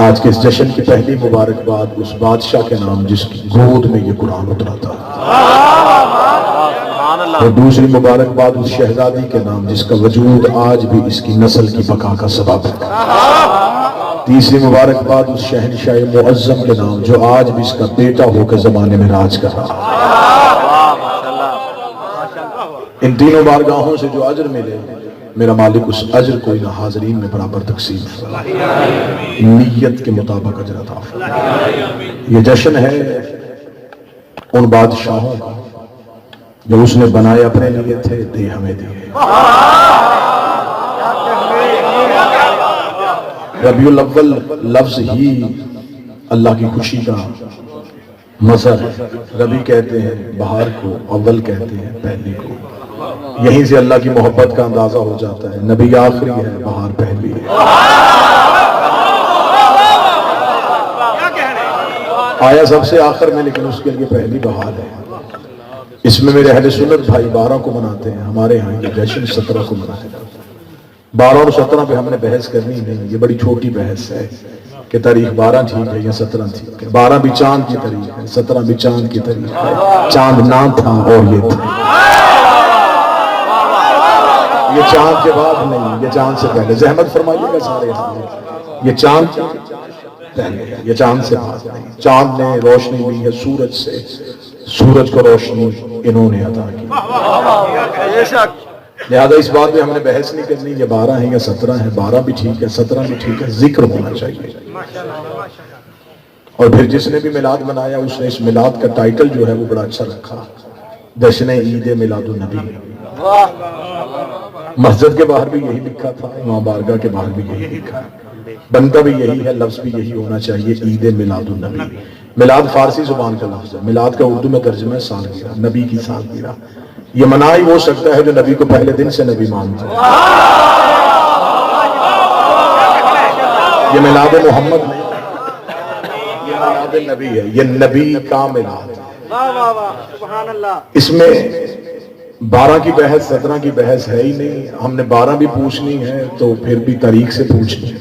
آج کے اس جشن کی پہلی مبارکباد اس بادشاہ کے نام جس کی گود میں یہ قرآن اترا تھا، اور دوسری مبارکباد اس شہزادی کے نام جس کا وجود آج بھی اس کی نسل کی بقا کا سبب ہے، تیسری مبارکباد اس شہنشاہ معظم کے نام جو آج بھی اس کا بیٹا ہو کے زمانے میں راج کر رہا ہے۔ ان تینوں بارگاہوں سے جو اجر ملے میرا مالک اس اجر کو ان حاضرین میں برابر تقسیم فرمائے، نیت کے مطابق اجر عطا فرمائے۔ یہ جشن ہے ان بادشاہوں کا جو اس نے بنائے اپنے لیے تھے، دے ہمیں دیے۔ ربیع الاول لفظ ہی اللہ کی خوشی کا مظہر ہے۔ ربی کہتے ہیں بہار کو، اول کہتے ہیں پہلی کو، یہیں سے اللہ کی محبت کا اندازہ ہو جاتا ہے۔ نبی آخری ہے، بہار پہلی ہے۔ آیا سب سے آخر میں لیکن اس کے لیے پہلی بہار ہے۔ اس میں میرے اہل سنت بھائی 12 کو مناتے ہیں، ہمارے ہاں یہ جشن 17 کو مناتے ہیں۔ 12 اور 17 پہ ہم نے بحث کرنی نہیں، یہ بڑی چھوٹی بحث ہے کہ تاریخ 12 ٹھیک ہے یا 17 ٹھیک ہے۔ 12 بھی چاند کی تاریخ ہے، 17 بھی چاند کی تاریخ ہے۔ چاند نہ تھا اور یہ تھا، یہ چاند کے بعد نہیں، یہ چاند سے پہلے۔ زحمت فرمائیے گا سارے، یہ چاند پہلے ہے، یہ چاند سے بعد نہیں۔ چاند نے روشنی لی ہے سورج سے، سورج کو روشنی انہوں نے عطا کی۔ لہذا اس بات میں ہم نے بحث نہیں کرنی یہ 12 ہے یا 17 ہے، 12 بھی ٹھیک ہے، 17 بھی ٹھیک ہے، ذکر ہونا چاہیے۔ اور پھر جس نے بھی میلاد منایا اس نے اس میلاد کا ٹائٹل جو ہے وہ بڑا اچھا رکھا، جشن عید میلاد النبی۔ مسجد کے باہر بھی یہی لکھا تھا، امام بارگاہ کے باہر بھی یہی لکھا ہے، بنتا بھی یہی ہے، لفظ بھی یہی ہونا چاہیے، عید میلاد النبی۔ میلاد فارسی زبان کا لفظ ہے، میلاد کا اردو میں ترجمہ ہے سالگرہ، نبی کی سالگرہ۔ یہ منا ہی ہو سکتا ہے جو نبی کو پہلے دن سے نبی مانتا ہے۔ یہ میلاد محمد نہیں، یہ میلاد نبی ہے، یہ نبی کا میلاد ہے۔ اس میں 12 کی بحث 17 کی بحث ہے ہی نہیں۔ ہم نے 12 بھی پوچھنی ہے تو پھر بھی تاریخ سے پوچھنی ہے،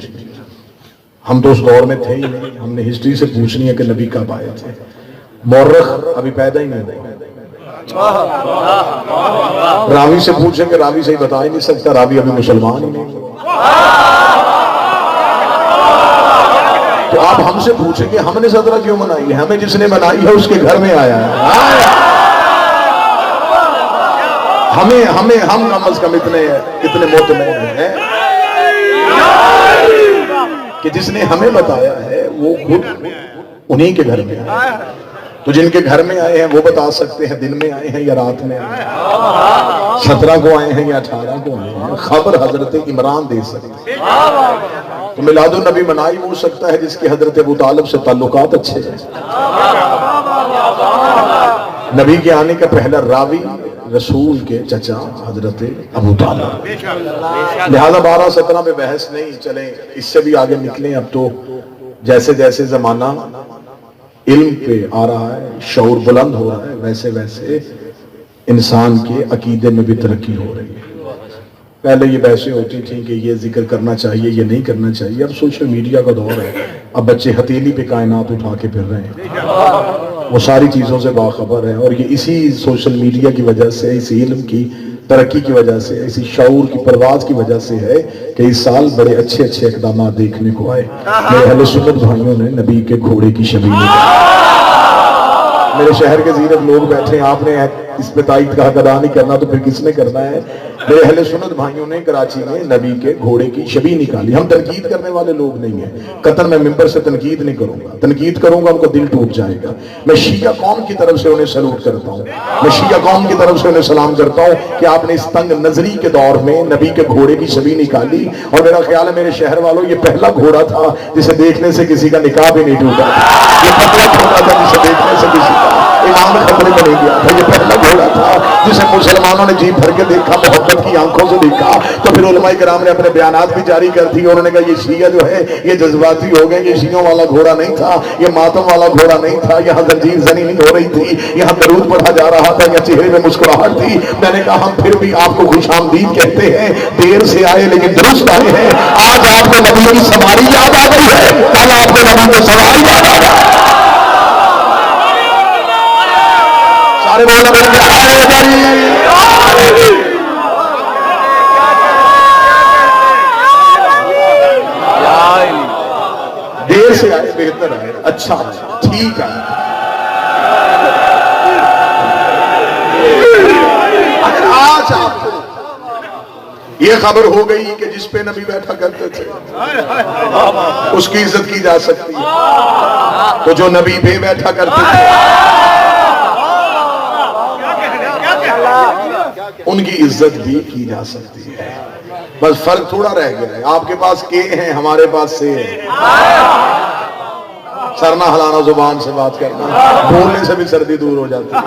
ہم تو اس دور میں تھے ہی نہیں، ہم نے ہسٹری سے پوچھنی ہے کہ نبی کب آئے تھے۔ مورخ ابھی پیدا ہی نہیں ہوئے، راوی سے پوچھیں کہ راوی سے ہی بتا ہی نہیں سکتا، راوی ابھی مسلمان ہی نہیں۔ تو آپ ہم سے پوچھیں کہ ہم نے 17 کیوں منائی ہے؟ ہمیں جس نے منائی ہے اس کے گھر میں آیا ہے۔ ہم کم از کم اتنے مطمئن ہیں کہ جس نے ہمیں بتایا ہے وہ خود انہی کے گھر میں آیا ہے۔ تو جن کے گھر میں آئے ہیں وہ بتا سکتے ہیں دن میں آئے ہیں یا رات میں آئے ہیں، 17 کو آئے ہیں یا 18 کو آئے ہیں، خبر حضرت عمران دے سکتے ہیں۔ تو میلاد النبی منائی ہو سکتا ہے جس کے حضرت ابو طالب سے تعلقات اچھے ہیں۔ نبی کے آنے کا پہلا راوی رسول کے چچا حضرت ابو طالب۔ لہذا 12 17 پہ بحث نہیں، چلیں اس سے بھی آگے نکلیں۔ اب تو جیسے جیسے زمانہ علم پہ آ رہا ہے، شعور بلند ہو رہا ہے، ویسے ویسے انسان کے عقیدے میں بھی ترقی ہو رہی ہے۔ پہلے یہ بحثیں ہوتی تھیں کہ یہ ذکر کرنا چاہیے یہ نہیں کرنا چاہیے، اب سوشل میڈیا کا دور ہے، اب بچے ہتھیلی پہ کائنات اٹھا کے پھر رہے ہیں، وہ ساری چیزوں سے باخبر ہیں، اور یہ اسی سوشل میڈیا کی وجہ سے، اسی علم کی ترقی کی وجہ سے، اسی شعور کی پرواز کی وجہ سے ہے کہ اس سال بڑے اچھے اچھے اقدامات دیکھنے کو آئے۔ میرے اہل سنت بھائیوں نے نبی کے گھوڑے کی شبیہ میرے شہر کے زیرت لوگ بیٹھے ہیں، آپ نے اس پہ تائید کا حق ادا نہیں کرنا تو پھر کس نے کرنا ہے؟ میرے اہل سنت بھائیوں نے کراچی میں نبی کے گھوڑے کی شبیہ نکالی۔ ہم تنقید کرنے والے لوگ نہیں ہیں، قطر میں ممبر سے تنقید نہیں کروں گا، تنقید کروں گا ان کو دل ٹوٹ جائے گا۔ میں شیعہ قوم کی طرف سے انہیں سلوٹ کرتا ہوں، میں شیعہ قوم کی طرف سے انہیں سلام کرتا ہوں کہ آپ نے اس تنگ نظری کے دور میں نبی کے گھوڑے کی شبیہ نکالی، اور میرا خیال ہے میرے شہر والوں یہ پہلا گھوڑا تھا جسے دیکھنے سے کسی کا نکاح بھی نہیں ٹوٹا، یہ پہلا گھوڑا تھا جسے دیکھنے سے کسی کا ایمان خطرے میں نہیں گیا تھا، یہ پہلا گھوڑا تھا جسے مسلمانوں نے جی بھر کے دیکھا، محبت کی آنکھوں سے دیکھا۔ تو پھر علماء کرام نے اپنے بیانات بھی جاری کر دی، انہوں نے کہا یہ شیعہ جو ہے یہ جذباتی ہو گئے، یہ شیعوں والا گھوڑا نہیں تھا، یہ ماتم والا گھوڑا نہیں تھا، یہاں زنجیر زنی نہیں ہو رہی تھی، یہاں درود پڑھا جا رہا تھا، یا چہرے میں مسکراہٹ تھی۔ میں نے کہا ہم پھر بھی آپ کو خوش آمدید کہتے ہیں، دیر سے آئے لیکن درست آئے ہیں۔ آج آپ کو نبی کی سواری یاد آ گئی ہے، کل جیسے آئے بہتر آئے، اچھا آئے، ٹھیک آئے۔ اگر آج آپ کو یہ خبر ہو گئی کہ جس پہ نبی بیٹھا کرتے تھے اس کی عزت کی جا سکتی ہے، تو جو نبی پہ بیٹھا کرتے تھے ان کی عزت بھی کی جا سکتی ہے۔ بس فرق تھوڑا رہ گیا ہے، آپ کے پاس کے ہیں، ہمارے پاس سے ہے۔ سر نہ ہلانا، زبان سے بات کرنا، بولنے سے بھی سردی دور ہو جاتی ہے۔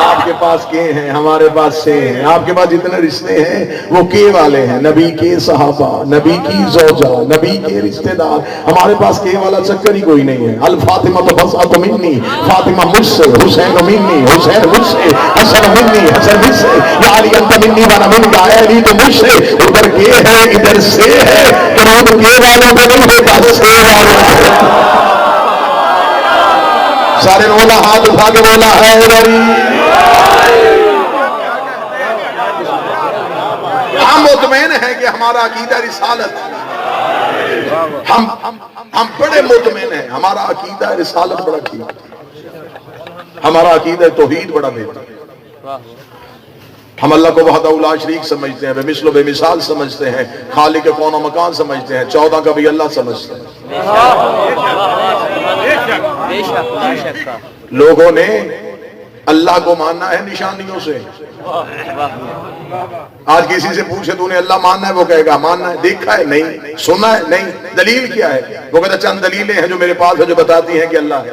آپ کے پاس کے ہیں، ہمارے پاس سے ہیں۔ آپ کے پاس جتنے رشتے ہیں وہ کے والے ہیں، نبی کے صحابہ، نبی کی زوجہ، نبی کے رشتے دار۔ ہمارے پاس کے والا چکر ہی کوئی نہیں ہے۔ الفاطمہ تو بسعت منی، فاطمہ مجھ سے، حسین منی، حسین مجھ سے، حسن منی، حسن مجھ سے، یا علی انت منی وانا منک، اے علی تو مجھ سے۔ ادھر کے ہے ادھر سے ہے، درود کے والوں میں نہیں ہوتا، سے والوں میں۔ سارے بولا، ہاتھ اٹھا کے بولا ہے بری۔ ہم مطمئن ہیں کہ ہمارا عقیدہ رسالت، ہم بڑے مطمئن ہیں، ہمارا عقیدہ رسالت بڑا ٹھیک، ہمارا عقیدہ توحید بڑا بہتر۔ ہم اللہ کو وحدہ لا شریک سمجھتے ہیں، بے مثل و بے مثال سمجھتے ہیں، خالق کون و مکان سمجھتے ہیں، 14 کا بھی اللہ سمجھتے ہیں۔ لوگوں نے اللہ کو ماننا ہے نشانیوں سے۔ آج کسی سے پوچھے تو نے اللہ ماننا ہے، وہ کہے گا ماننا ہے، دیکھا ہے نہیں، سنا ہے نہیں، دلیل کیا ہے؟ وہ کہتا چند دلیلیں ہیں جو میرے پاس ہے جو بتاتی ہیں کہ اللہ ہے۔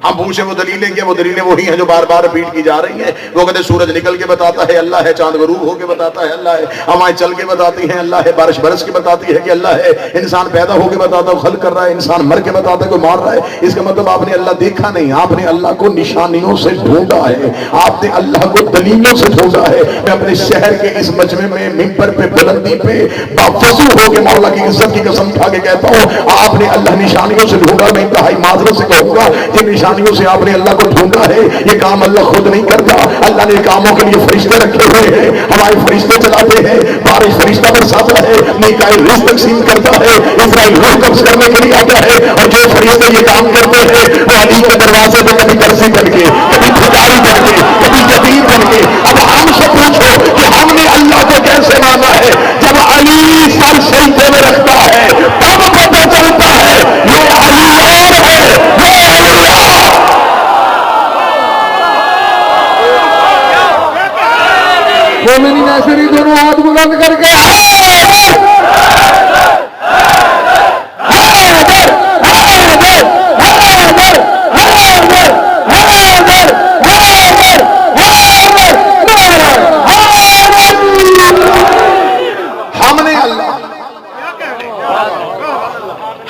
ہم پوچھیں وہ دلیلیں کیا؟ وہ دلیلیں وہی ہیں جو بار بار ریپیٹ کی جا رہی ہیں۔ وہ کہتے سورج نکل کے بتاتا ہے اللہ ہے، چاند غروب ہو کے بتاتا ہے اللہ ہے، ہوائیں چل کے بتاتی ہیں اللہ ہے، بارش برس کے بتاتی ہے کہ اللہ ہے، انسان پیدا ہو کے بتاتا ہے خلق کر رہا ہے، انسان مر کے بتاتا ہے کوئی مار رہا ہے۔ اس کا مطلب آپ نے اللہ دیکھا نہیں، آپ نے اللہ کو نشانیوں سے ڈھونڈا ہے، آپ نے اللہ کو دلیلوں سے ڈھونڈا ہے۔ میں اپنے شہر کے اس مجمع میں ممبر پہ بلندی پہ باوضو ہو کے مولا کی عزت کی قسم کھا کے کہتا ہوں آپ نے اللہ نشانیوں سے ڈھونڈا۔ میں انتہائی معذرت سے کہوں گا کہ نشانیوں سے آپ نے اللہ کو ڈھونڈا ہے، یہ کام اللہ خود نہیں کرتا۔ اللہ نے کاموں کے لیے فرشتے رکھے ہوئے ہیں، ہمارے فرشتے چلاتے ہیں، بارش فرشتہ برساتا ہے، میکائیل رزق تقسیم کرتا ہے، اسرائیل روح قبض کرنے کے لیے آتا ہے، اور جو فرشتے یہ کام کرتے ہیں وہ علی کے دروازے پہ کبھی درزی بن کے، کبھی بھکاری بن کے، کبھی یتیم بن کے۔ اب ہم سے پوچھو کہ ہم نے اللہ کو کیسے مانا ہے؟ جب علی سر سجدے میں رکھتا ہے تب پتہ چلتا ہے یہ علی اور ہے، یہ اللہ۔ مومنین ناصری دونوں ہاتھ بلند کر کے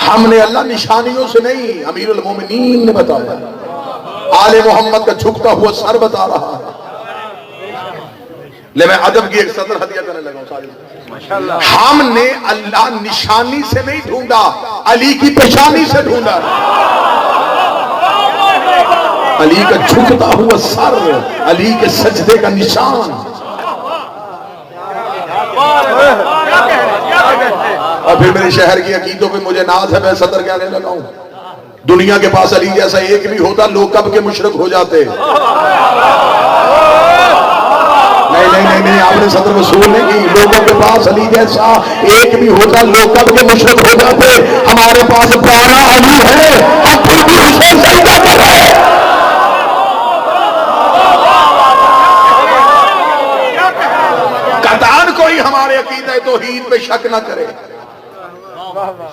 ہم نے اللہ نشانیوں سے نہیں، امیر المومنین نے بتایا، آل محمد کا جھکتا ہوا سر بتا رہا ہے۔ لے میں ادب کی ایک سطر ہدیہ کرنے لگا ہوں۔ ہم نے اللہ نشانی سے نہیں ڈھونڈا، علی کی پیشانی سے ڈھونڈا۔ علی کا جھکتا ہوا سر، علی کے سجدے کا نشان۔ اور پھر میرے شہر کی عقیدوں پہ مجھے ناز ہے، میں صدر کہنے لگا ہوں دنیا کے پاس علی جیسا ایک بھی ہوتا لوگ کب کے مشرک ہو جاتے۔ نہیں، آپ نے صدر وصول نہیں کی، لوگوں کے پاس علی جیسا ایک بھی ہوتا لوگ کب کے مشرک ہو جاتے۔ ہمارے پاس پیارا علی ہے، ہم پھر بھی حسین سجدہ کر رہے ہیں۔ قطعاً کوئی ہمارے عقیدہ توحید پہ شک نہ کرے،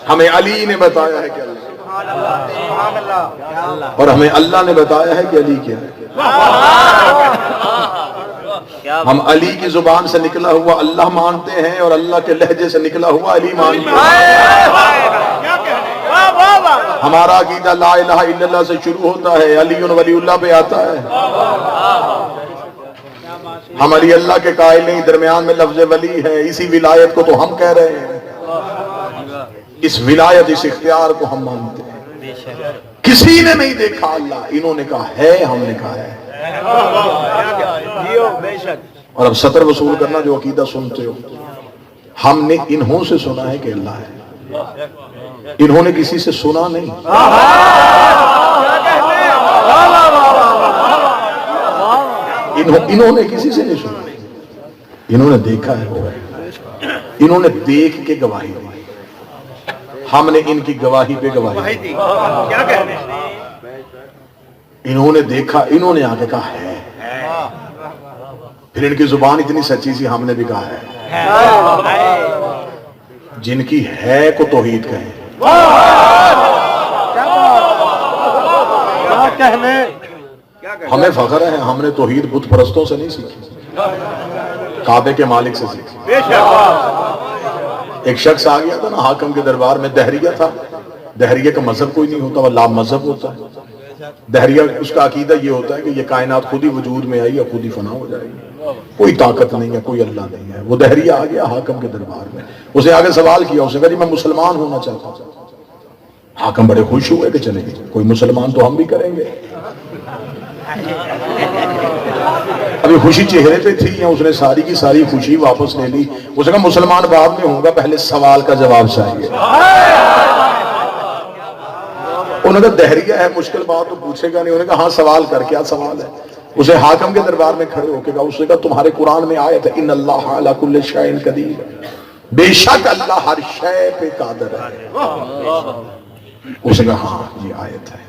ہمیں علی نے بتایا ہے کہ اللہ، اور ہمیں اللہ نے بتایا ہے کہ علی کیا ہے۔ ہم علی کی زبان سے نکلا ہوا اللہ مانتے ہیں اور اللہ کے لہجے سے نکلا ہوا علی مانتے ہیں۔ ہمارا عقیدہ لا الہ الا اللہ سے شروع ہوتا ہے، علی ولی اللہ پہ آتا ہے۔ ہم علی اللہ کے قائل نہیں، درمیان میں لفظ ولی ہے، اسی ولایت کو تو ہم کہہ رہے ہیں، اس ولایت اس اختیار کو ہم مانتے ہیں۔ کسی نے نہیں دیکھا اللہ، انہوں نے کہا ہے، ہم نے کہا ہے۔ اور اب سطر وصول کرنا جو عقیدہ سنتے ہو، ہم نے انہوں سے سنا ہے کہ اللہ ہے، انہوں نے کسی سے سنا نہیں، انہوں نے کسی سے نہیں سنا، انہوں نے دیکھا ہے، وہ ہے، انہوں نے دیکھ کے گواہی دی، ہم نے ان کی گواہی پہ گواہی دی۔ انہوں نے دیکھا، انہوں نے آگے کہا ہے، پھر ان کی زبان اتنی سچی سی، ہم نے بھی کہا ہے۔ جن کی ہے کو توحید کہیں، ہمیں فخر ہے، ہم نے توحید بت پرستوں سے نہیں سیکھی، کعبے کے مالک سے سیکھی۔ ایک شخص آ گیا تھا نا حاکم کے دربار میں، دہریہ تھا، دہریہ کا مذہب کوئی نہیں ہوتا، وہ لا مذہب ہوتا ہے۔ دہریہ اس کا عقیدہ یہ ہوتا ہے کہ یہ کائنات خود ہی وجود میں آئی یا خود ہی فنا ہو جائے گی، کوئی طاقت نہیں ہے، کوئی اللہ نہیں ہے۔ وہ دہریہ آ گیا حاکم کے دربار میں، اسے آگے سوال کیا، اسے کہا جی میں مسلمان ہونا چاہتا ہوں۔ حاکم بڑے خوش ہوئے کہ چلیں گے، کوئی مسلمان تو ہم بھی کریں گے۔ ابھی خوشی چہرے پہ تھی، یا اس نے ساری کی ساری خوشی واپس لے لی۔ اسے کہا مسلمان بعد میں ہوں گا، پہلے سوال کا جواب چاہیے۔ انہوں نے کہا دہریہ ہے، مشکل بات تو پوچھے گا نہیں۔ انہوں نے کہا ہاں سوال کر، کیا سوال ہے؟ اسے حاکم کے دربار میں کھڑے ہو کے کہا، اس نے کہا تمہارے قرآن میں آیت ہے ان اللہ علی کل شیء قدیر، بے شک اللہ ہر شے پہ قادر ہے۔ اس نے کہا ہاں یہ آیت ہے۔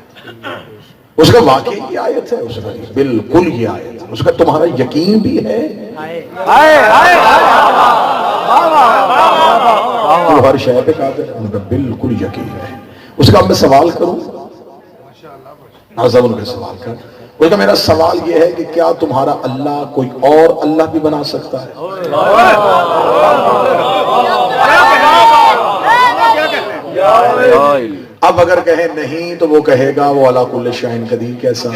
اس کا واقعی یہ آیت ہے؟ اس نے کہا بالکل یہ آیت ہے۔ اس کا تمہارا یقین بھی ہے وہ ہر شے پہ قادر ہے؟ ان کا بالکل یقین ہے۔ اس کا میں سوال کروں؟ ان کا سوال کر، اس کا میرا سوال یہ ہے کہ کیا تمہارا اللہ کوئی اور اللہ بھی بنا سکتا ہے؟ اب اگر کہے نہیں تو وہ کہے گا وہ علی کل شیء قدیر کیسا؟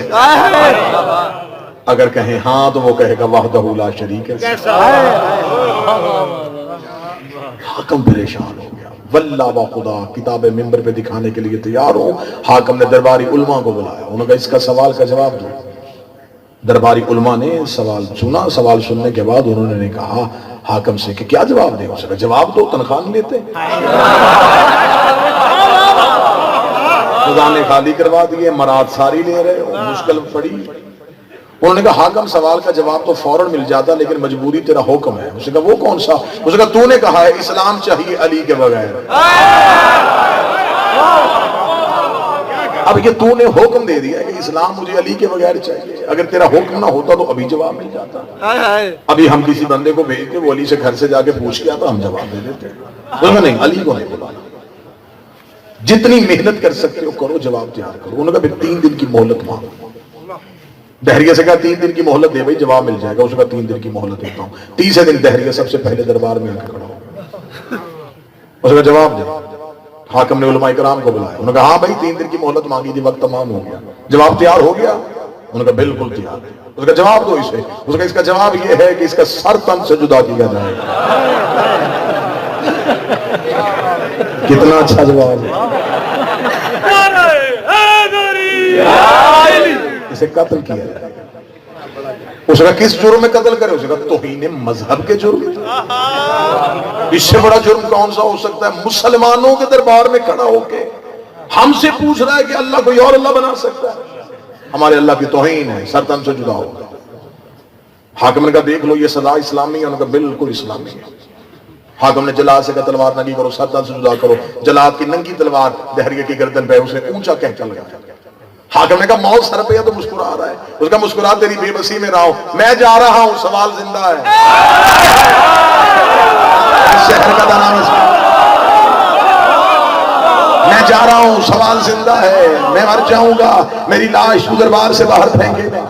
اگر کہیں ہاں تو وہ کہے گا وحدہ لا شریک کیسا؟ حاکم پریشان ہو گیا، واللہ و خدا کتاب ممبر پہ دکھانے کے لیے تیار ہوں۔ حاکم نے درباری علماء کو بلایا، انہوں نے کہا اس کا سوال کا جواب دو۔ درباری علماء نے سوال سنا، سوال سننے کے بعد انہوں نے کہا حاکم سے کہ کیا جواب دے؟ اس نے کہا جواب دو، تنخواہ نہیں لیتے؟ خدا نے خالی کروا دیے، مراد ساری لے رہے ہو، مشکل پڑی۔ انہوں نے کہا حاکم سوال کا جواب تو فوراً مل جاتا لیکن مجبوری تیرا حکم ہے۔ اس نے کہا وہ کون سا؟ اس نے کہا تو نے کہا ہے اسلام چاہیے علی کے بغیر، اب یہ تو نے حکم دے دیا کہ اسلام مجھے علی کے بغیر چاہیے، اگر تیرا حکم نہ ہوتا تو ابھی جواب مل جاتا۔ ابھی ہم کسی بندے کو بھیجتے، وہ علی سے گھر سے جا کے پوچھ کے آتا، ہم جواب دے دیتے۔ نہیں، علی کو نہیں بلانا، جتنی محنت کر سکتے ہو کرو، جواب تیار کرو۔ انہوں نے کہا 3 دن کی مہلت مانگو۔ دہریہ سے کہا 3 دن کی مہلت دے بھائی، جواب مل جائے گا۔ اس نے کہا 3 دن کی مہلت دیتا ہوں۔ تیسرے دن دہریہ سب سے پہلے دربار میں آ کے کھڑا ہو، اس نے کہا جواب دے۔ حاکم نے علماء کرام کو بلایا، انہوں نے کہا ہاں بھائی 3 دن کی مہلت مانگی تھی، وقت تمام ہو گیا، جواب تیار ہو گیا؟ انہوں نے کہا بالکل تیار ہے۔ اس کا جواب دو اسے۔ اس کا اس کا جواب یہ ہے کہ اس کا سر تن سے جدا کیا جائے گا۔ کتنا اچھا جواب ہے۔ اسے قتل کیا جائے۔ اس کا کس جرم میں قتل کرے؟ اس کا توہین مذہب کے جرم میں۔ اس سے بڑا جرم کون سا ہو سکتا ہے؟ مسلمانوں کے دربار میں کھڑا ہو کے ہم سے پوچھ رہا ہے کہ اللہ کوئی اور اللہ بنا سکتا ہے؟ ہمارے اللہ کی توہین ہے، سر تن سے جدا ہوگا۔ حاکم نے کہا دیکھ لو یہ سزا اسلامی ہے؟ انہوں نے کہا بالکل اسلامی ہے۔ حاکم نے جلاد سے کہا تلوار ننگی کرو، سر تن سے جدا کرو۔ جلاد کی ننگی تلوار دہریہ کی گردن پہ اسے اونچا کہہ چل گیا۔ حاکم نے کہا موت سر پہ ہے تو مسکرا رہا ہے۔ اس کا مسکرا تیری بے بسی میں رہا ہوں، میں جا رہا ہوں، سوال زندہ ہے۔ شہر کا نام ہے، میں جا رہا ہوں، سوال زندہ ہے، میں مر جاؤں گا، میری لاش تو دربار سے باہر پھینکے گا،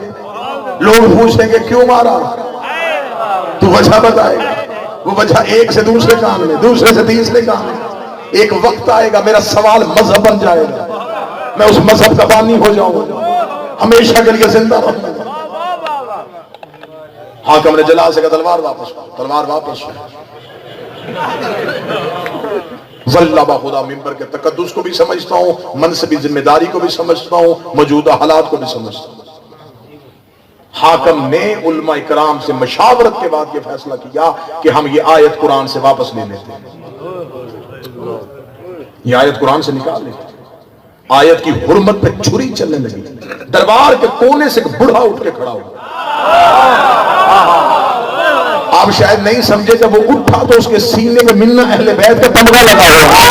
لوگ پوچھیں گے کیوں مارا، تو وجہ بتائے گا۔ وہ وجہ ایک سے دوسرے کام میں، دوسرے سے تیسرے کام میں۔ ایک وقت آئے گا میرا سوال مذہب بن جائے گا، میں اس مذہب کا بانی ہو جاؤں گا، ہمیشہ کے لیے زندہ رہوں گا۔ حاکم نے جلال سے کہا تلوار واپس، تلوار واپس۔ واللہ بخدا ممبر کے تقدس کو بھی سمجھتا ہوں، منصبی ذمہ داری کو بھی سمجھتا ہوں، موجودہ حالات کو بھی سمجھتا ہوں۔ حاکم نے علماء کرام سے مشاورت کے بعد یہ فیصلہ کیا کہ ہم یہ آیت قرآن سے واپس لے لیتے ہیں۔ یہ آیت قرآن سے نکال لیں. آیت کی حرمت پہ چھری چلنے لگی. دربار کے کونے سے ایک بوڑھا اٹھ کے کھڑا ہوا. آپ شاید نہیں سمجھے, جب وہ اٹھا تو اس کے سینے میں منا اہل بیت کا تمغہ لگا ہوا.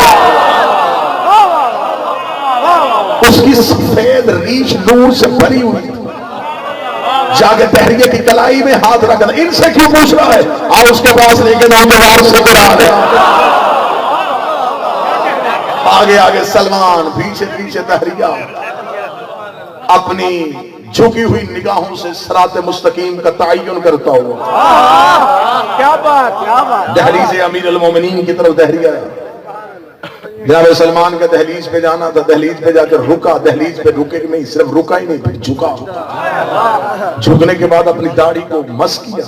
اس کی سفید ریش نور سے بھری ہوئی. جا کے دہریے کی کلائی میں ہاتھ رکھنا. ان سے کیوں پوچھ رہا ہے؟ آؤ اس کے پاس لے کے نوجوان سے بڑھا دے. آگے آگے سلمان, پیچھے پیچھے دہریہ, اپنی جھکی ہوئی نگاہوں سے صراط مستقیم کا تعین کرتا ہوا. کیا بات. دہلیز امیر المومنین کی طرف دہریہ ہے. جناب سلمان کا دہلیز پہ جانا تھا. دہلیز پہ جا کر رکا. دہلیز پہ رکے نہیں, صرف رکا ہی نہیں, پھر جھکا. جھکنے کے بعد اپنی داڑھی کو مس کیا.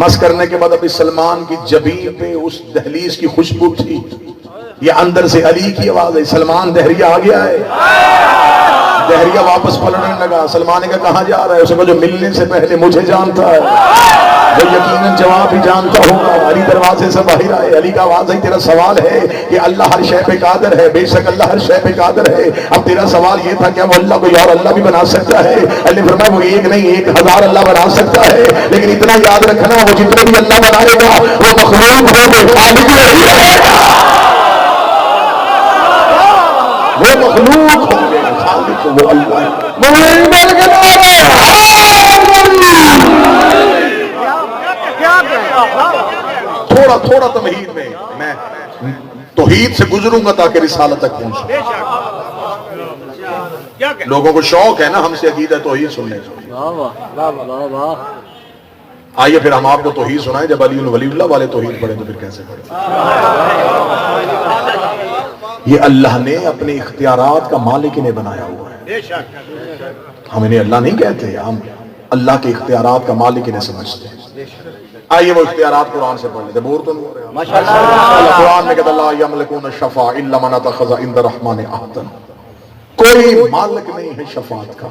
مس کرنے کے بعد ابھی سلمان کی جبین پہ اس دہلیز کی خوشبو تھی. یہ اندر سے علی کی آواز ہے, سلمان دہریہ آ گیا ہے. دہریہ واپس پلٹنے لگا. سلمان نے کہا کہاں جا رہا ہے؟ اسے کہا جو ملنے سے پہلے مجھے جانتا ہے وہ یقیناً جواب ہی جانتا ہوگا. علی دروازے سے باہر آئے. علی کا آواز ہے, تیرا سوال ہے کہ اللہ ہر شے پہ قادر ہے. بے شک اللہ ہر شے پہ قادر ہے. اب تیرا سوال یہ تھا کہ وہ اللہ کو اور اللہ بھی بنا سکتا ہے. علی فرمایا وہ ایک نہیں 1000 اللہ بنا سکتا ہے, لیکن اتنا یاد رکھنا وہ جتنے بھی اللہ بنائے گا وہ مخلوق ہوگے, خالق نہیں رہے گا. وہ مخلوق ہوں گے, خالق وہ اللہ ہے. تھوڑا تھوڑا تمہید میں میں توحید سے گزروں گا تاکہ رسالت تک پہنچوں. لوگوں کو شوق ہے نا ہم سے عقیدہ توحید سننے کا. آئیے پھر ہم آپ کو توحید سنائیں. جب علی ولی اللہ والے توحید پڑھیں تو پھر کیسے پڑھیں؟ یہ اللہ نے اپنے اختیارات کا مالک انہیں بنایا ہوا ہے. ہم انہیں اللہ نہیں کہتے, ہم اللہ کے اختیارات کا مالک انہیں سمجھتے ہیں. آئیے وہ اختیارات قرآن سے پڑھ لیتے. بور تو نہیں ہو رہے. اللہ قرآن میں کہتا لا یملکون الشفاعۃ الا من اتخذ عند الرحمن عہدا. کوئی مالک نہیں ہے شفاعت کا.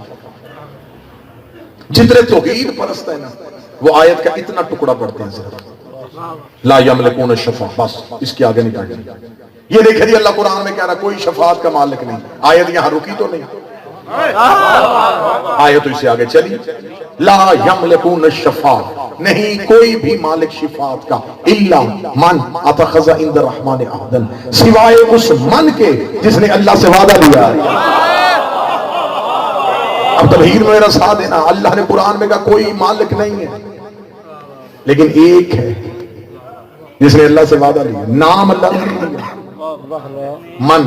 جتنے توحید پرست ہیں نا وہ آیت کا اتنا ٹکڑا پڑھتے ہیں صرف لا یملکون الشفاعۃ, بس اس کے آگے نہیں پڑھتے. یہ دیکھیں جی اللہ قرآن میں کہہ رہا کوئی شفاعت کا مالک نہیں. آیت یہاں رکی تو نہیں, آیت تو اس سے آگے چلی. لا یملکون الشفاعۃ, نہیں کوئی بھی مالک شفاعت کا, الا من اتخذ عند الرحمن عہدا, سوائے اس من کے جس نے اللہ سے وعدہ لیا ہے. اب توحید میں میرا ساتھ دینا. اللہ نے قرآن میں کہا کوئی مالک نہیں ہے, لیکن ایک ہے جس نے اللہ سے وعدہ لیا. نام اللہ نے لیا, من,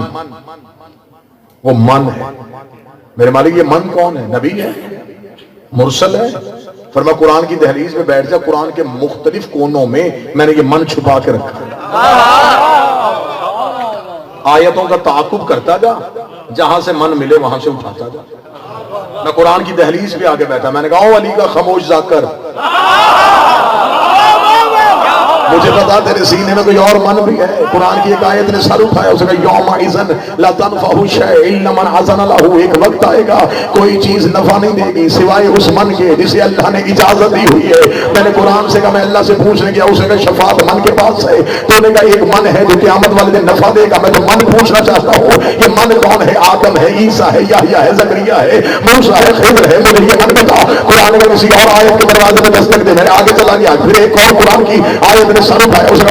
وہ من ہے. میرے مالک یہ من کون ہے؟ نبی ہے, مرسل ہے. فرمایا قرآن کی دہلیز میں بیٹھ جا, قرآن کے مختلف کونوں میں میں نے یہ من چھپا کے رکھا. آیتوں کا تعاقب کرتا جا, جہاں سے من ملے وہاں سے اٹھاتا جا. میں قرآن کی دہلیز پہ آگے بیٹھا, میں نے کہا او علی کا خاموش ذاکر, مجھے پتا تیرے سینے میں کوئی اور من بھی ہے. قرآن کی ایک آیت نے سر اٹھایا, اسے کہا یوم اذن لا تنفع شیء الا من اذن له. ایک وقت آئے گا کوئی چیز نفع نہیں دے گی سوائے اس من کے جسے اللہ نے اجازت دی ہوئی ہے. میں نے قرآن سے کہا, میں اللہ سے پوچھنے گیا, اسے کہا شفاعت من کے پاس ہے. تو نے کہا ایک من ہے جو قیامت والے دن نفع دے گا. میں تو من پوچھنا چاہتا ہوں, یہ من کون ہے؟ آدم ہے, عیسیٰ ہے, یحییٰ ہے, زکریا ہے, موسیٰ ہے, خضر ہے. مجھے یہ من بتا. قرآن میں کسی اور آیت کے دروازے میں دستک دے, میں نے آگے چلا گیا. پھر ایک اور قرآن کی آیت نے سر اٹھایا, اسے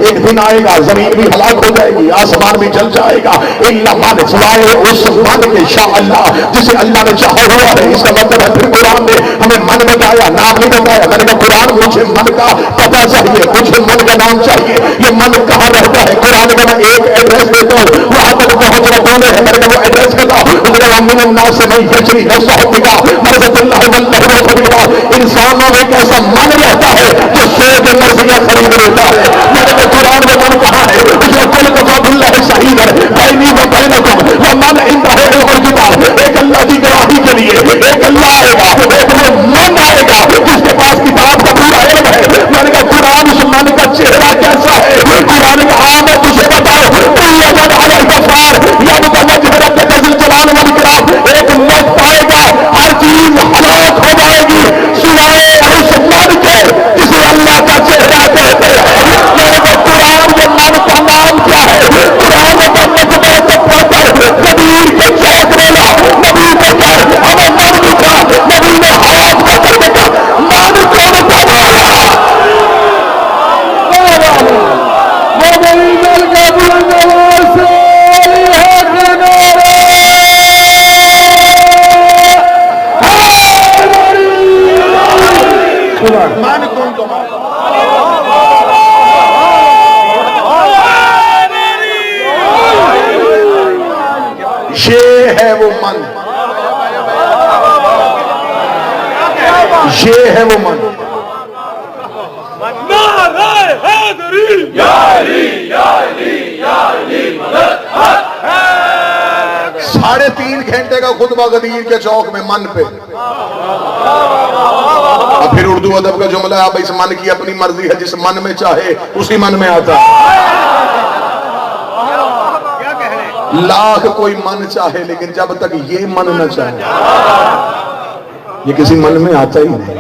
ایک دن آئے گا زمین بھی ہلاک ہو جائے گی, آسمان بھی جل جائے گا, الا من, سوائے اس من کے شاء اللہ جسے اللہ نے چاہا ہوا ہے. اس کا مطلب ہے پھر قرآن نے ہمیں من بتایا, نام نہیں بتایا. میں نے کہا قرآن مجھے من کا پتہ چاہیے, مجھے من کا نام چاہیے. یہ من کہاں رہتا ہے؟ قرآن میں میں ایک ایڈریس دیتا ہوں, وہاں تک پہنچنا کون ہے؟ میں نے کہا وہ ایڈریس بتاؤ. من الناس سے نہیں یجری نفسه بها مرضات اللہ والله. انسانوں میں ایک ایسا من رہتا ہے جو 100 ڈالر سے خرید لیتا ہے. میں نے کہا قرآن میں من کہاں ہے؟ اس میں کل کتاب اللہ شہید ہے, بینی و بینکم ومن عنده علم الکتاب. ایک اللہ کی گواہی کے لیے ایک اللہ آئے گا, ایک وہ من آئے گا جس کے پاس کتاب کا پورا علم ہے. میں نے کہا قرآن اس من کا چہرہ کیسا ہے؟ قرآن کا عام ہے, تجھے بتاؤ. یجد علی الکفار یبقى وجه ربک ذو الجلال والاکرام. ایک وقت آئے گا ہر چیز ہلاک ہو جائے گی سوائے اس من کے جسے اللہ کا چہرہ کہتے ہیں. یہ ہے وہ من، یہ ہے وہ من۔ ساڑھے 3 گھنٹے کا خطبہ غدیر کے چوک میں من پہ، اور پھر اردو ادب کا جملہ ہے، اب اس من کی اپنی مرضی ہے، جس من میں چاہے اسی من میں آتا ہے۔ لاکھ کوئی من چاہے لیکن جب تک یہ من نہ چاہے یہ کسی من میں آتا ہی نہیں۔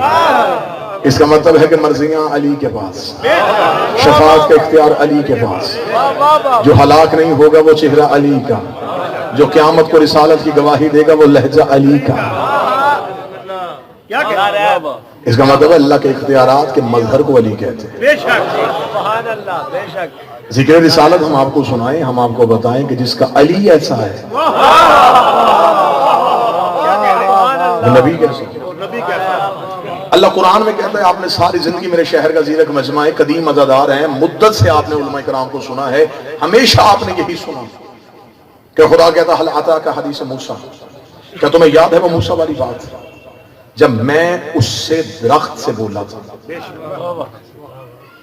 اس کا مطلب ہے کہ مرضیاں علی کے پاس، شفاعت کا اختیار علی کے پاس، جو ہلاک نہیں ہوگا وہ چہرہ علی کا، جو قیامت کو رسالت کی گواہی دے گا وہ لہجہ علی کا۔ اس کا مطلب اللہ کے اختیارات کے مظہر کو علی کہتے ہیں۔ بے شک، سبحان اللہ، بے شک۔ ذکر رسالت ہم آپ کو سنائیں، ہم آپ کو بتائیں کہ جس کا علی ایسا ہے وہ نبی کیسا ہے۔ اللہ قرآن میں کہتا ہے آپ نے ساری زندگی میرے شہر کا زیرک مجمع ہے، قدیم عزادار ہیں، مدت سے آپ نے علماء کرام کو سنا ہے، ہمیشہ آپ نے یہی سنا کہ خدا کہتا حل عطا کا حدیث موسیٰ، کیا تمہیں یاد ہے وہ موسیٰ والی بات جب میں اس سے درخت سے بولا تھا؟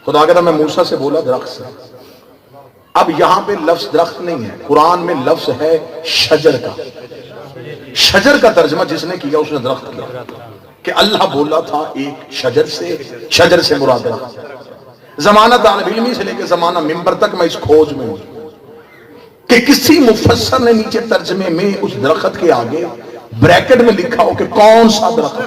خدا کہتا میں موسیٰ سے بولا درخت سے۔ اب یہاں پہ لفظ درخت نہیں ہے، قرآن میں لفظ ہے شجر کا۔ شجر کا ترجمہ جس نے کیا اس نے درخت کیا، کہ اللہ بولا تھا ایک شجر سے، شجر سے مراد درخت۔ زمانہ طالب علمی سے لے کے زمانہ منبر تک میں اس کھوج میں ہوں کہ کسی مفسر نے نیچے ترجمے میں اس درخت کے آگے بریکٹ میں لکھا ہو کہ کون سا درخت،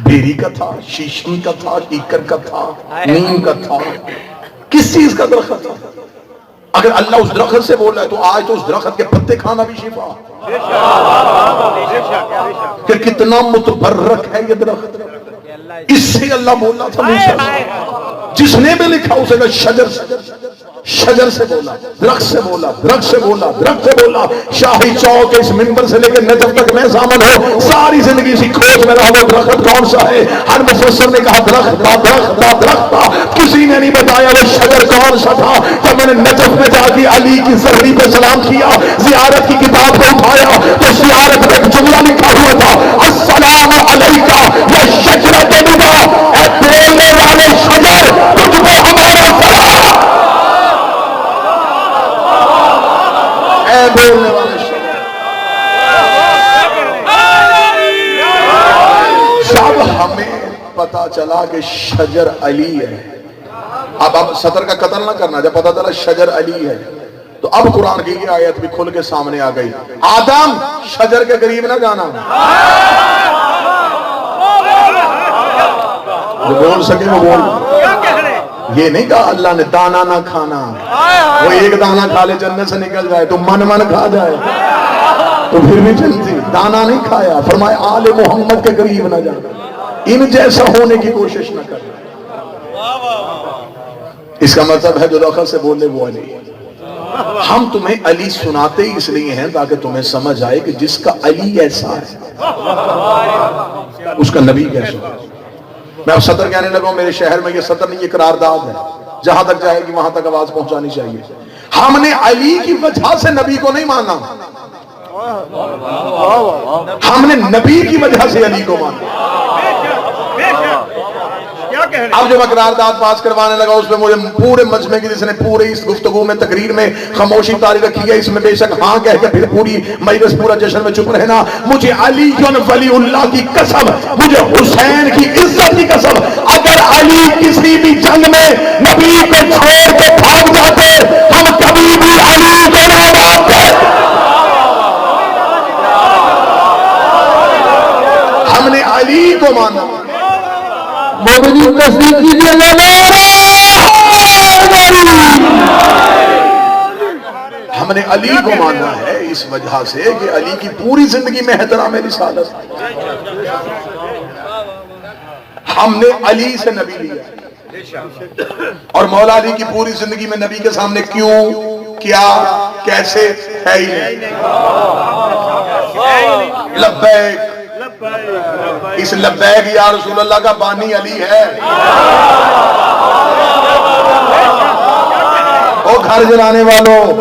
بیری کا تھا، شیشم کا تھا، کیکر کا تھا، نیم کا تھا، کس چیز کا درخت تھا؟ اگر اللہ اس درخت سے بول رہا ہے تو آج تو اس درخت کے پتے کھانا بھی شفا، کہ کتنا متبرک ہے یہ درخت۔ اس سے اللہ بولا تھا موسیٰ سے، جس نے بھی لکھا اسے کہ شجر سے، شجر سے بولا، درخت سے بولا، درخت سے بولا، درخت سے بولا۔ شاہی چوک اس منبر سے لے کے نجف تک میں زامن ہو، ساری زندگی اسی کھوج میں رہا وہ درخت کون سا ہے۔ ہر مفسر نے کہا درخت تھا، درخت تھا، درخت تھا، کسی نے نہیں بتایا وہ شجر کون سا تھا۔ جب میں نے نجف میں جا کے علی کی زہری پہ سلام کیا، زیارت کی کتاب کو اٹھایا تو زیارت میں ایک جملہ لکھا ہوا تھا، السلام علیکہ یا شجرۃ ندا، اے بولنے والے شجر تجھ پہ ہمارا سلام، اے بولنے والے شجر۔ جب ہمیں پتا چلا کہ شجر علی ہے، اب صدر کا قتل نہ کرنا، جب پتا چلا شجر علی ہے تو اب قرآن کی یہ آیت بھی کھل کے سامنے آ گئی، آدم شجر کے قریب نہ جانا۔ جو بول سکے وہ بول۔ یہ نہیں کہا اللہ نے دانا نہ کھانا، وہ ایک دانا کھا لے جنت سے نکل جائے تو من من کھا جائے تو پھر بھی جنتی، دانا نہیں کھایا، فرمایا آل محمد کے قریب نہ جانا، ان جیسا ہونے کی کوشش نہ کرنا۔ اس کا مطلب ہے جو دخل سے بولے وہ علی۔ ہم تمہیں علی سناتے ہی اس لیے ہیں تاکہ تمہیں سمجھ آئے کہ جس کا علی ایسا ہے اس کا نبی کیسا ہے۔ میں اب سطر کہنے لگا ہوں، میرے شہر میں یہ سطر نہیں، یہ قرارداد ہے، جہاں تک جائے گی وہاں تک آواز پہنچانی چاہیے۔ ہم نے علی کی وجہ سے نبی کو نہیں مانا، ہم نے نبی کی وجہ سے علی کو مانا۔ اب جو میں قرارداد پاس کروانے لگا اس میں مجھے پورے مجمع کی، جس نے پورے اس گفتگو میں تقریر میں خاموشی طاری رکھی ہے، اس میں بے شک ہاں کہہ کے پھر پوری مجلس پورا جشن میں چپ رہنا، مجھے علی ولی اللہ کی قسم، مجھے حسین کی عزت کی قسم، اگر علی کسی بھی جنگ میں نبی کو چھوڑ کے بھاگ جاتے ہم کبھی بھی علی کو نہ مانتے، ہم نے علی کو مانا۔ مومنین تصدیق کیجیے ہم نے علی کو مانا ہے اس وجہ سے کہ علی کی پوری زندگی میں احترام رسالت، ہم نے علی سے نبی لیا، اور مولا علی کی پوری زندگی میں نبی کے سامنے کیوں، کیا، کیسے ہے ہی نہیں۔ لبیک، اس لبیک یا رسول اللہ کا بانی علی ہے۔ او گھر جلانے والوں،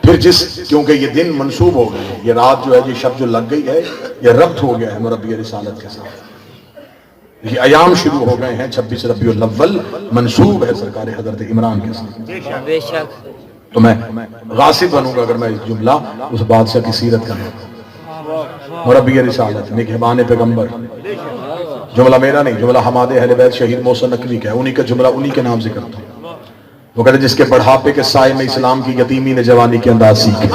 پھر کیونکہ یہ دن منسوب ہو گئے، یہ رات جو ہے، یہ شب جو لگ گئی ہے، یہ ربط ہو گیا ہے مربی رسالت کے ساتھ، یہ ایام شروع ہو گئے ہیں 26 ربیع الاول، منسوب ہے سرکار حضرت عمران کے ساتھ۔ بے شک تو میں غاصب بنوں گا اگر میں اس جملہ اس بادشاہ کی سیرت کروں۔ مربی رسالت، نگہبان پیغمبر، جملہ میرا نہیں، جملہ حماد اہل بیت شہید محسن نقوی کا ہے، انہی کا جملہ انہی کے نام ذکر کرتا ہوں۔ وہ کہتے ہیں جس کے بڑھاپے کے سائے میں اسلام کی یتیمی نے جوانی کے انداز سیکھے،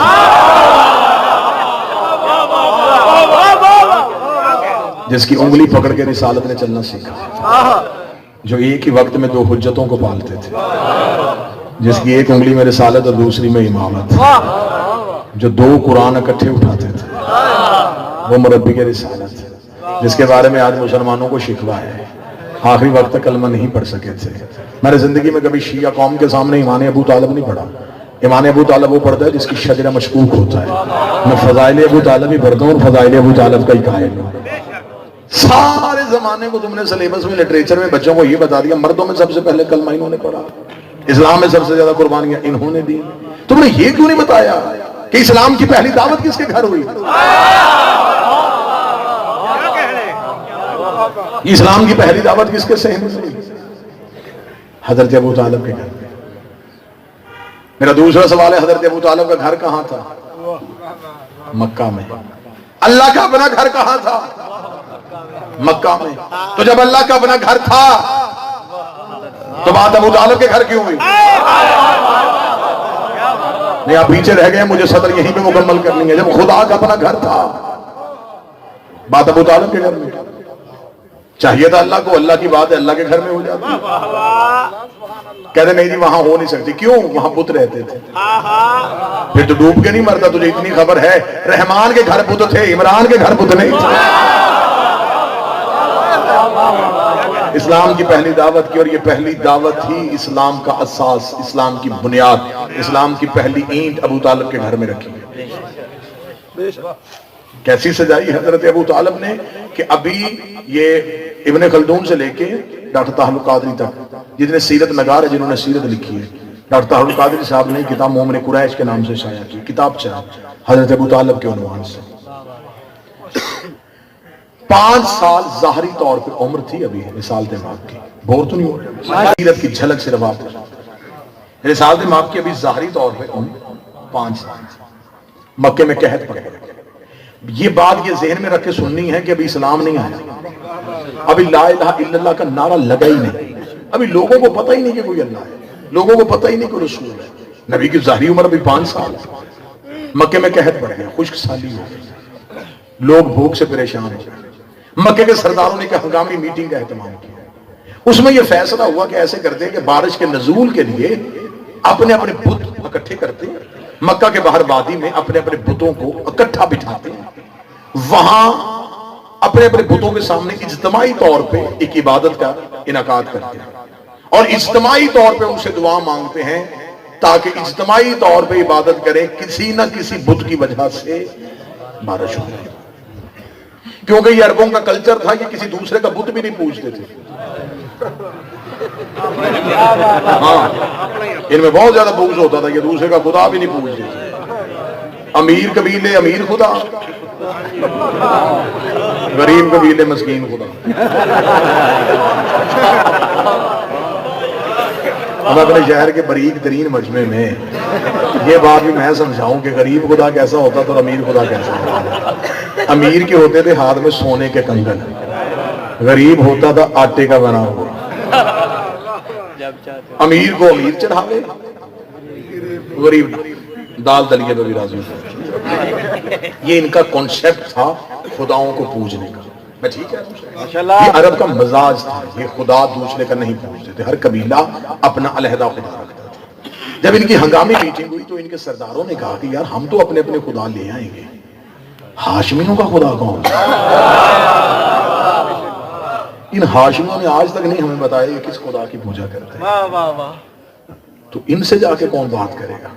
جس کی انگلی پکڑ کے رسالت نے چلنا سیکھا، جو ایک ہی وقت میں دو حجتوں کو پالتے تھے، جس کی ایک انگلی میں رسالت اور دوسری میں امامت، جو دو قرآن اکٹھے اٹھاتے تھے، وہ مربی کے رسالت، جس کے بارے میں آج مسلمانوں کو شکوہ ہے، آخری وقت تک کلمہ نہیں پڑھ سکے تھے۔ میں نے زندگی میں کبھی شیعہ قوم کے سامنے ایمان ابو طالب نہیں پڑھا۔ ایمان ابو طالب وہ پڑھتا ہے جس کی شجرہ مشکوک ہوتا ہے، میں فضائل ابو طالب ہی پڑھتا ہوں اور فضائل ابو طالب کا ہی قائل ہوں۔ سارے زمانے کو تم نے سلیبس میں، لٹریچر میں بچوں کو یہ بتا دیا مردوں میں سب سے پہلے کلمہ انہوں نے پڑھا، اسلام میں سب سے زیادہ قربانیاں انہوں نے دی، تم نے یہ کیوں نہیں بتایا کہ اسلام کی پہلی دعوت کس کے گھر ہوئی؟ اسلام کی پہلی دعوت کس کے صحن میں ہوئی؟ حضرت ابو طالب کے گھر۔ میرا دوسرا سوال ہے، حضرت ابو طالب کا گھر کہاں تھا؟ مکہ میں۔ اللہ کا اپنا گھر کہاں تھا؟ مکہ میں۔ تو جب اللہ کا اپنا گھر تھا تو بات ابو طالب کے گھر کیوں ہوئی؟ نہیں، آپ پیچھے رہ گئے، مجھے صدر یہیں پہ مکمل کرنی ہے۔ جب خدا کا اپنا گھر تھا، بات ابو طالب کے گھر میں، چاہیے تھا اللہ کو، اللہ کی بات ہے اللہ کے گھر میں ہو جاتی۔ کہتے نہیں جی وہاں ہو نہیں سکتی، کیوں؟ وہاں بت رہتے تھے۔ پھر تو ڈوب کے نہیں مرتا، تجھے اتنی خبر ہے، رحمان کے گھر بت تھے، عمران کے گھر بت نہیں تھے۔ اسلام کی پہلی دعوت کی، اور یہ پہلی دعوت ہی اسلام کا اساس، اسلام کی بنیاد، اسلام کی پہلی اینٹ ابو طالب کے گھر میں رکھی ہے۔ کیسی سجائی حضرت ابو طالب نے کہ ابھی یہ ابن خلدون سے لے کے ڈاکٹر طاہر القادری تک جتنے سیرت نگار ہے، جنہوں نے سیرت لکھی ہے، ڈاکٹر طاہر القادری صاحب نے کتاب مومن قریش کے نام سے شائع کی، کتاب چاہ حضرت ابو طالب کے عنوان سے۔ 5 سال ظاہری طور پہ عمر تھی ابھی رسالت مآب کی، بور تو نہیں ہو رہا، سیرت کی جھلک صرف آپ رسالت مآب کی ابھی ظاہری طور پہ عمر 5 سال، مکے میں قحط پڑ گیا۔ یہ بات یہ ذہن میں رکھ کے سننی ہے کہ ابھی اسلام نہیں آیا، ابھی لا الہ الا اللہ کا نعرہ لگا ہی نہیں، ابھی لوگوں کو پتہ ہی نہیں کہ کوئی اللہ ہے، لوگوں کو پتہ ہی نہیں کہ رسول ہے۔ نبی کی ظاہری عمر ابھی 5 سال ہے، مکے میں قحط پڑ گیا، خشک سالی ہو گئی، لوگ بھوک سے پریشان ہو گئے۔ مکے کے سرداروں نے ایک ہنگامی میٹنگ کا اہتمام کیا، اس میں یہ فیصلہ ہوا کہ ایسے کرتے ہیں کہ بارش کے نزول کے لیے اپنے اپنے بت اکٹھے کرتے ہیں، مکہ کے باہر وادی میں اپنے اپنے بتوں کو اکٹھا بٹھاتے ہیں، وہاں اپنے اپنے بتوں کے سامنے اجتماعی طور پہ ایک عبادت کا انعقاد کرتے ہیں، اور اجتماعی طور پہ ان سے دعا مانگتے ہیں تاکہ اجتماعی طور پہ عبادت کریں، کسی نہ کسی بت کی وجہ سے بارش ہو جائے۔ کیونکہ یہ عربوں کا کلچر تھا، یہ کسی دوسرے کا بت بھی نہیں پوجتے تھے۔ ہاں، ان میں بہت زیادہ بغض ہوتا تھا، یہ دوسرے کا خدا بھی نہیں پوجتے تھے۔ امیر قبیلے امیر خدا، غریب قبیلے مسکین خدا۔ ہم اپنے شہر کے باریک ترین مجمع میں یہ بات بھی میں سمجھاؤں کہ غریب خدا کیسا ہوتا تھا اور امیر خدا کیسا ہوتا تھا۔ امیر کے ہوتے تھے ہاتھ میں سونے کے کنگن، غریب ہوتا تھا آٹے کا بنا ہوا۔ امیر کو امیر چڑھاوے، غریب دال دلیے پہ بھی راضی ہوتا۔ یہ ان کا کانسیپٹ تھا خداؤں کو پوجنے کا۔ میں ٹھیک ہے، یہ عرب کا مزاج تھا، یہ خدا دوسرے کا نہیں پوجتے تھے، ہر قبیلہ اپنا علیحدہ خدا رکھتا تھا۔ جب ان کی ہنگامی میٹنگ ہوئی تو ان کے سرداروں نے کہا کہ یار ہم تو اپنے اپنے خدا لے آئیں گے، ہاشمیوں کا خدا کون؟ ان ہاشمیوں نے آج تک نہیں ہمیں بتایا کہ کس خدا کی پوجا کرتے ہیں، تو ان سے جا کے کون بات کرے گا؟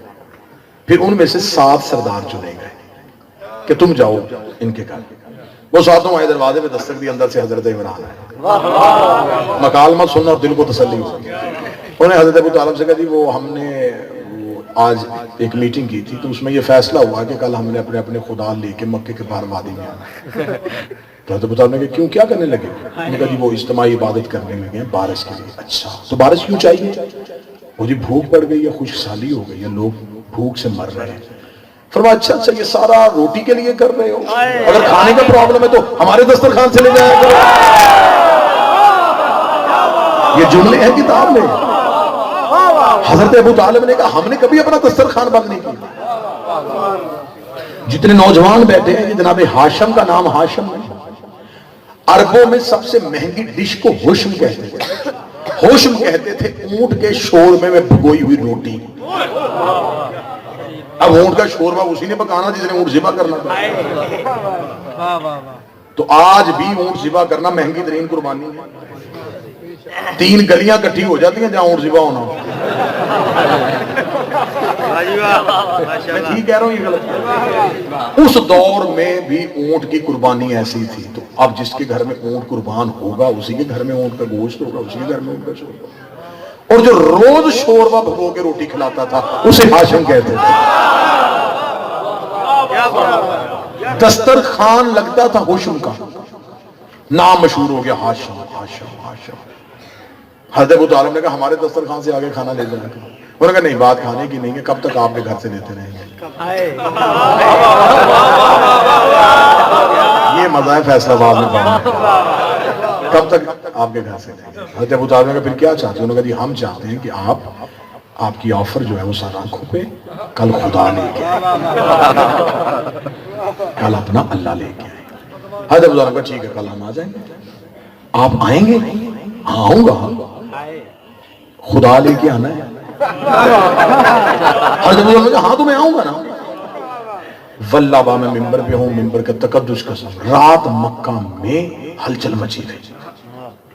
پھر ان میں سے 7 سردار چنے گئے کہ تم جاؤ ان کے گھر۔ وہ ساتوں آئے، دروازے پہ دستک دی، اندر سے حضرت عمران ہے، مکالمت سننا اور دل کو تسلی ہو۔ انہیں حضرت ابو طالب سے کہا جی وہ ہم نے آج ایک میٹنگ کی تھی تو اس میں یہ فیصلہ ہوا کہ کل ہم نے اپنے اپنے خدا لے کے مکے کے باہر وادی میں آنا. تو حضرت بتا کہ کیوں کیا کرنے لگے؟ میں نے کہا جی وہ اجتماعی عبادت کرنے لگے ہیں بارش کے لیے. اچھا تو بارش کیوں چاہیے؟ وہ جی بھوک پڑ گئی ہے، خشک سالی ہو گئی ہے، لوگ بھوک سے مر رہے ہیں. فرمایا اچھا یہ سارا روٹی کے لیے کر رہے ہو؟ اگر کھانے کا پرابلم ہے تو ہمارے دسترخوان سے لے جایا کرو. یہ جملے ہیں کتاب میں. حضرت ابو طالب نے کہا ہم نے کبھی اپنا دسترخوان بند نہیں کیا. جتنے نوجوان بیٹھے ہیں جناب ہاشم کا نام ہاشم ہے. عربوں میں سب سے مہنگی ڈش کو ہوشم کہتے تھے. ہوشم کہتے تھے اونٹ کے شوربے میں بھگوئی ہوئی روٹی. اب اونٹ کا شوربہ اسی نے پکانا جس نے اونٹ ذبح کرنا تھا. تو آج بھی اونٹ ذبح کرنا مہنگی ترین قربانی ہے. 3 گلیاں کٹھی ہو جاتی ہیں جہاں اونٹ ذبح ہونا. میں ٹھیک کہہ رہا ہوں یہ غلط؟ اس دور میں بھی اونٹ کی قربانی ایسی تھی. تو اب جس کے گھر میں اونٹ قربان ہوگا اسی کے گھر میں اونٹ کا گوشت ہوگا، اسی کے گھر میں اونٹ کا شوربہ. اور جو روز شوربہ بھگو کے روٹی کھلاتا تھا اسے ہاشم کہتے تھے. دسترخوان لگتا تھا ہوشم کا، نام مشہور ہو گیا ہاشم ہاشم ہاشم. حضرت ابو طالب نے کہا ہمارے دسترخوان سے آگے کھانا لے جایا کرو. انہوں نے کہا نہیں بات کھانے کی نہیں ہے، کب تک آپ کے گھر سے لیتے رہیں گے. یہ مزہ ہے فیصلہ آباد میں پڑھنا. کب تک آپ کے گھر سے لیں گے؟ حضرت ابو طالب نے کہا پھر کیا چاہتے ہیں؟ انہوں نے کہا جی ہم چاہتے ہیں کہ آپ کی آفر جو ہے وہ سر آنکھوں پہ کل خدا لے کے کل اپنا اللہ لے کے آئے. حضرت ابو طالب نے کہا ٹھیک ہے کل ہم آ جائیں گے. آپ آئیں گے؟ ہاں آؤں گا. خدا لے کے آنا ہے. حضرت ابو طالب نے کہا ہاں تو میں آؤں گا نا. واللہ با میں ممبر پہ ہوں، ممبر کا تقدس قسم. رات مکہ میں ہلچل مچی رہی،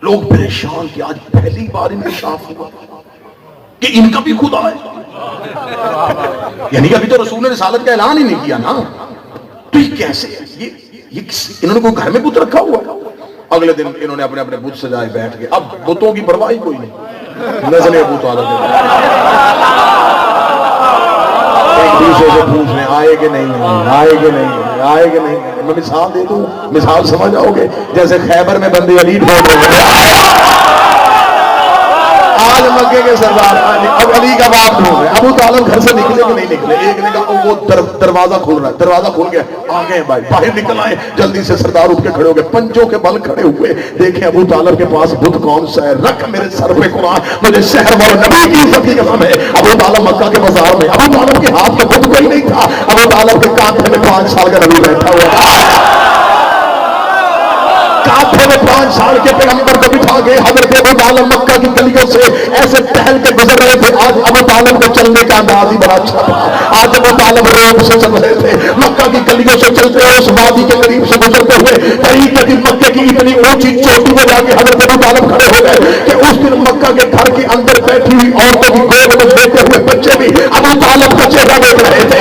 لوگ پریشان کہ آج پہلی بار انکشاف ہوا کہ ان کا بھی خدا ہے. یعنی کہ ابھی تو رسول نے رسالت کا اعلان ہی نہیں کیا نا. تو یہ کیسے ہے؟ انہوں نے کوئی گھر میں بت رکھا ہوا ہے؟ اگلے دن انہوں نے اپنے اپنے بت سجائے بیٹھ گئے. اب بتوں کی پرواہ ہی کوئی نہیں. نزل ابو طالب ایک دوسرے سے پوچھنے آئے کہ نہیں آئے کہ نہیں آئے کہ نہیں. میں مثال دے دوں، مثال سمجھ آؤ گے. جیسے خیبر میں بندے علی ڈھونڈ رہے ہیں، آج مکے کے سردار اب علی کا باپ ڈھونڈ رہے. ابو طالب گھر سے نکلے کہ نہیں نکلے؟ ایک نے کہا وہ دروازہ کھل رہا ہے. دروازہ کھل گیا، آ گئے بھائی باہر نکل آئے. جلدی سے سردار اٹھ کے کھڑے ہو گئے، پنجوں کے بل کھڑے ہوئے. دیکھیں ابو طالب کے پاس بت کون سا ہے؟ رکھ میرے سر پہ قرآن، مجھے شہر والے نبی کی عزت کی قسم ہے. ابو طالب مکہ کے بازار میں، ابو طالب کے ہاتھ میں بت کوئی نہیں تھا. ابو طالب کے کانٹے میں 5 سال کا نبی بیٹھا ہوا. کانٹے میں 5 سال کے پیغمبر کو بٹھا کے حضرت ابو طالب مکہ کی گلیوں سے ایسے ٹہل کے گزر رہے تھے. آج ابو طالب کو چلنے کا انداز ہی بڑا اچھا تھا. آج ابو طالب روڈ سے چل رہے تھے، مکہ کی گلیوں سے چلتے ہوئے اس وادی کے قریب سے گزرتے ہوئے طریق کے دن مکے کی اتنی اونچی چوٹی میں جا کے حضرت ابو طالب کھڑے ہو گئے کہ اس دن مکہ کے گھر کے اندر بیٹھی ہوئی عورتوں کی گود میں بیٹھے ہوئے بچے بھی ابو طالب کا چہرہ دیکھ رہے تھے.